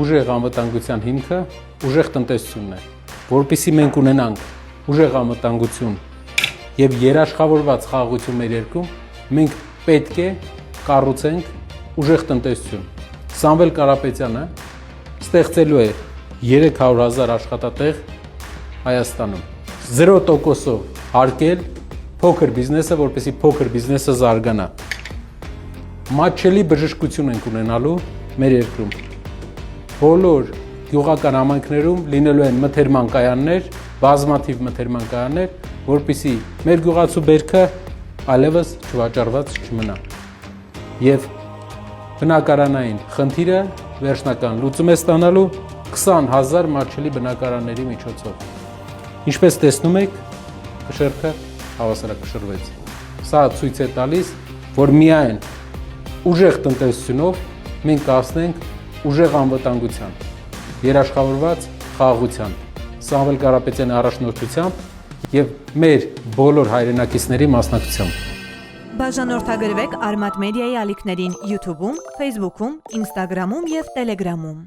ուժեղ անվտանգության հիմքը ուժեղ տնտեսությունն է, որպեսզի մենք ունենանք ուժեղ անվտանգություն եւ երաշխավորված խաղաղություն մեր երկրում, մենք պետք է կառուցենք ուժեղ տնտեսություն։ Սամվել Կարապետյանը ստեղծելու է 300,000 աշխատատեղ Հայաստանում։ 0%-ով հարկել փոքր բիզնեսը, որպեսզի փոքր բիզնեսը զարգանա։ Մատչելի բժշկություն ենք ունենալու մեր երկրում։ Բոլոր գյուղական համայնքներում լինելու են մթերման կայաններ, բազմաթիվ մթերման կայաններ, որպեսզի մեր գյուղացու բերքը այլևս չվաճառված չմնա։ Եվ բնակարանային խնդիրը վերջնական լուծում է ստանալու 20,000 մատչելի բնակարանների միջոցով։ Ինչպես տեսնում եք, կշեռքը հավասարակշռվեց։ Սա ցույց է տալիս, որ միայն ուժեղ տնտեսությունով մենք կհասնենք ուժեղ անվտանգության, երաշխավորված խաղաղության, Սամվել Կարապետյանի առաջնորդությամբ եւ մեր բոլոր հայրենակիցների մասնակցությամբ։ Բաժանորդագրվեք Արմատ մեդիայի ալիքներին YouTube-ում, Facebook-ում, Instagram-ում եւ Telegram-ում։